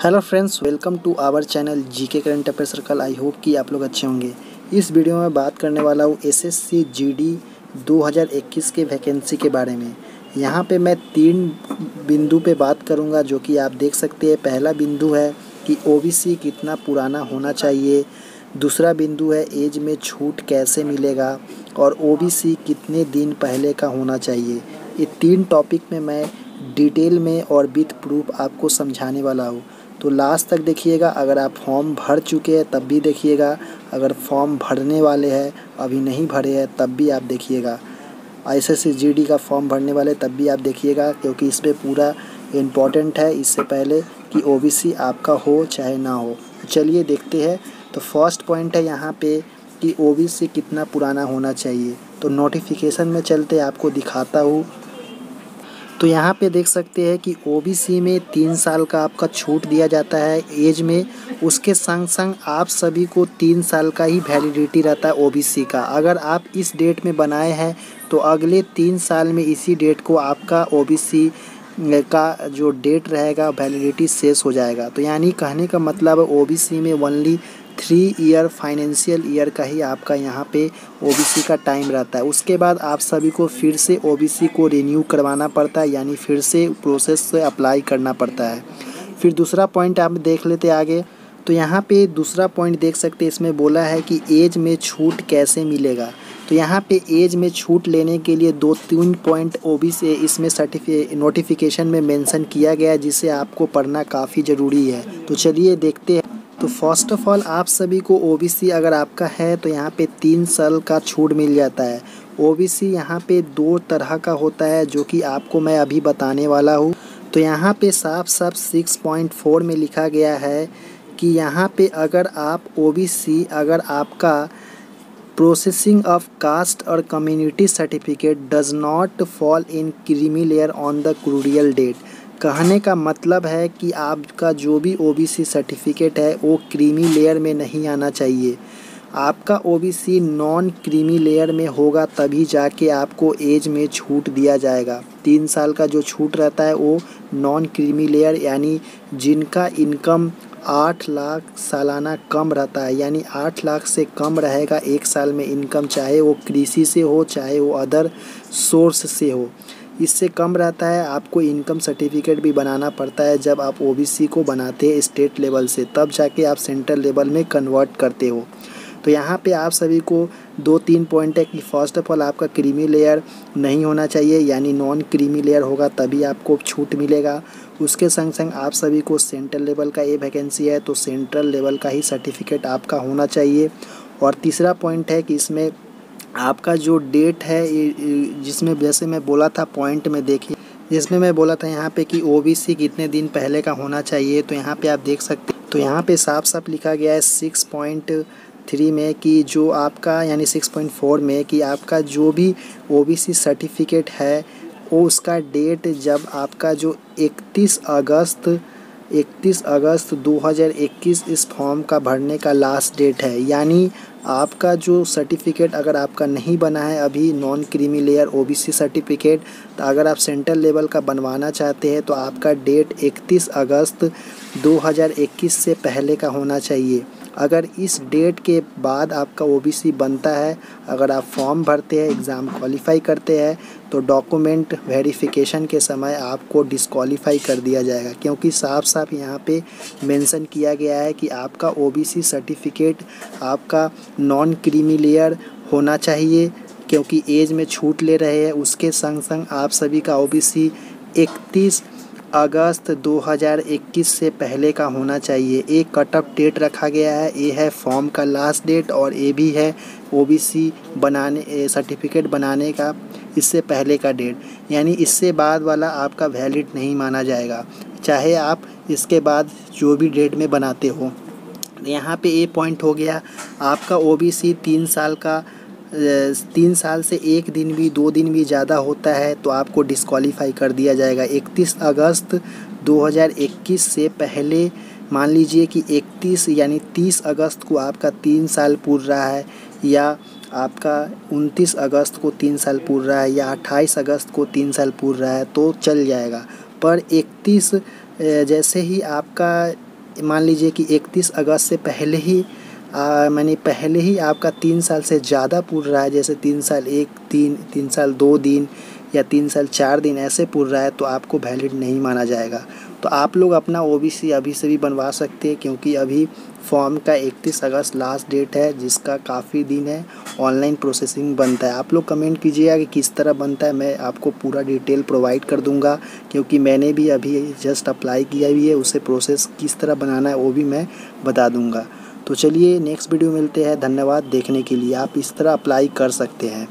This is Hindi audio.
Hello friends, welcome to our channel GK current affair circle. I hope कि आप लोग अच्छे होंगे। इस वीडियो में बात करने वाला हूँ एसएससी जीडी 2021 के वैकेंसी के बारे में। यहाँ पे मैं 3 बिंदु पे बात करूँगा जो कि आप देख सकते हैं। पहला बिंदु है कि ओबीसी कितना पुराना होना चाहिए। दूसरा बिंदु है एज में छूट कैसे मिलेगा, और ओबीसी कितने दिन पहले का होना चाहिए। ये 3 टॉपिक में मैं डिटेल में और विथ प्रूफ आपको समझाने वाला हूँ, तो लास्ट तक देखिएगा। अगर आप फॉर्म भर चुके हैं तब भी देखिएगा, अगर फॉर्म भरने वाले हैं अभी नहीं भरे हैं तब भी आप देखिएगा, एसएससी जीडी का फॉर्म भरने वाले तब भी आप देखिएगा, क्योंकि इसमें पूरा इम्पोर्टेंट है इससे पहले कि ओबीसी आपका हो चाहे ना हो। चलिए देखते हैं। तो फर्स्ट पॉइंट है यहाँ पे कि ओबीसी कितना पुराना होना चाहिए। तो नोटिफिकेशन में चलते आपको दिखाता हूँ। तो यहाँ पे देख सकते हैं कि ओबीसी में 3 साल का आपका छूट दिया जाता है एज में। उसके संग संग आप सभी को 3 साल का ही वैलिडिटी रहता है ओबीसी का। अगर आप इस डेट में बनाए हैं तो अगले 3 साल में इसी डेट को आपका ओबीसी का जो डेट रहेगा वैलिडिटी शेष हो जाएगा। तो यानी कहने का मतलब ओबीसी में ओनली 3 ईयर फाइनेंशियल ईयर का ही आपका यहाँ पे ओबीसी का टाइम रहता है। उसके बाद आप सभी को फिर से ओबीसी को रिन्यू करवाना पड़ता है, यानी फिर से प्रोसेस से अप्लाई करना पड़ता है। फिर दूसरा पॉइंट आप देख लेते आगे। तो यहाँ पे दूसरा पॉइंट देख सकते हैं, इसमें बोला है कि एज में छूट कैसे मिलेगा। तो यहाँ पे एज में छूट लेने के लिए 2-3 पॉइंट ओबीसी इसमें नोटिफिकेशन में मेंशन किया गया है, जिसे आपको पढ़ना काफ़ी ज़रूरी है। तो चलिए देखते हैं। तो फर्स्ट ऑफ ऑल आप सभी को ओबीसी अगर आपका है तो यहाँ पे 3 साल का छूट मिल जाता है। ओबीसी यहाँ पे 2 तरह का होता है जो कि आपको मैं अभी बताने वाला हूँ। तो यहाँ पे साफ साफ 6.4 में लिखा गया है कि यहाँ पे अगर आप ओबीसी अगर आपका प्रोसेसिंग ऑफ कास्ट और community certificate does not fall in creamy layer on the crucial date. कहने का मतलब है कि आपका जो भी ओबीसी सर्टिफिकेट है वो क्रीमी लेयर में नहीं आना चाहिए। आपका ओबीसी नॉन क्रीमी लेयर में होगा तभी जाके आपको एज में छूट दिया जाएगा। 3 साल का जो छूट रहता है वो नॉन क्रीमी लेयर, यानी जिनका इनकम 8 लाख सालाना कम रहता है, यानी 8 लाख से कम रहेगा एक साल में इनकम, चाहे वो कृषि से हो चाहे वो अदर सोर्स से हो। इससे कम रहता है आपको इनकम सर्टिफिकेट भी बनाना पड़ता है जब आप ओबीसी को बनाते हैं स्टेट लेवल से, तब जाके आप सेंट्रल लेवल में कन्वर्ट करते हो। तो यहाँ पे आप सभी को 2-3 पॉइंट है कि फर्स्ट ऑफ ऑल आपका क्रीमी लेयर नहीं होना चाहिए, यानी नॉन क्रीमी लेयर होगा तभी आपको छूट मिलेगा। उसके संग संग आप सभी को सेंट्रल लेवल का ये वैकेंसी है तो सेंट्रल लेवल का ही सर्टिफिकेट आपका होना चाहिए। और तीसरा पॉइंट है कि इसमें आपका जो डेट है जिसमें जैसे मैं बोला था पॉइंट में देखिए, जिसमें मैं बोला था यहाँ पे कि ओबीसी कितने दिन पहले का होना चाहिए। तो यहाँ पे आप देख सकते हैं, तो यहाँ पे साफ साफ लिखा गया है 6.3 में कि जो आपका यानी 6.4 में कि आपका जो भी ओबीसी सर्टिफिकेट है वो उसका डेट जब आपका जो 31 अगस्त 2021 इस फॉर्म का भरने का लास्ट डेट है। यानी आपका जो सर्टिफिकेट अगर आपका नहीं बना है अभी non creamy layer OBC certificate, तो अगर आप सेंट्रल लेवल का बनवाना चाहते हैं तो आपका डेट 31 अगस्त 2021 से पहले का होना चाहिए। अगर इस डेट के बाद आपका ओबीसी बनता है, अगर आप फॉर्म भरते हैं एग्ज़ाम क्वालिफाई करते हैं तो डॉक्यूमेंट वेरिफिकेशन के समय आपको डिस्क्वालीफाई कर दिया जाएगा, क्योंकि साफ साफ यहाँ पे मेंशन किया गया है कि आपका ओबीसी सर्टिफिकेट आपका नॉन क्रीमी लेयर होना चाहिए, क्योंकि एज में छूट ले रहे हैं। उसके संग संग आप सभी का ओबीसी 31 अगस्त 2021 से पहले का होना चाहिए। एक कट ऑफ डेट रखा गया है, ये है फॉर्म का लास्ट डेट और ये भी है ओबीसी बनाने सर्टिफिकेट बनाने का इससे पहले का डेट, यानी इससे बाद वाला आपका वैलिड नहीं माना जाएगा, चाहे आप इसके बाद जो भी डेट में बनाते हो। यहाँ पे ये पॉइंट हो गया। आपका ओबीसी 3 साल का 3 साल से 1 दिन भी 2 दिन भी ज़्यादा होता है तो आपको डिस्क्वालीफाई कर दिया जाएगा। 31 अगस्त 2021 से पहले मान लीजिए कि 31 यानी 30 अगस्त को आपका 3 साल पूर रहा है, या आपका 29 अगस्त को 3 साल पूर रहा है, या 28 अगस्त को 3 साल पूर रहा है तो चल जाएगा। पर 31 जैसे ही आपका मान लीजिए कि 31 अगस्त से पहले ही मैंने पहले ही आपका 3 साल से ज़्यादा पूर रहा है, जैसे 3 साल 3 साल 2 दिन या 3 साल 4 दिन ऐसे पूर रहा है, तो आपको वैलिड नहीं माना जाएगा। तो आप लोग अपना OBC अभी से भी बनवा सकते हैं, क्योंकि अभी फॉर्म का 31 अगस्त लास्ट डेट है, जिसका काफ़ी दिन है। ऑनलाइन प्रोसेसिंग बनता है। आप लोग कमेंट कीजिएगा कि किस तरह बनता है, मैं आपको पूरा डिटेल प्रोवाइड कर दूंगा, क्योंकि मैंने भी अभी जस्ट अप्लाई किया भी है। उसे प्रोसेस किस तरह बनाना है वो भी मैं बता दूंगा। तो चलिए नेक्स्ट वीडियो मिलते हैं। धन्यवाद देखने के लिए। आप इस तरह अप्लाई कर सकते हैं।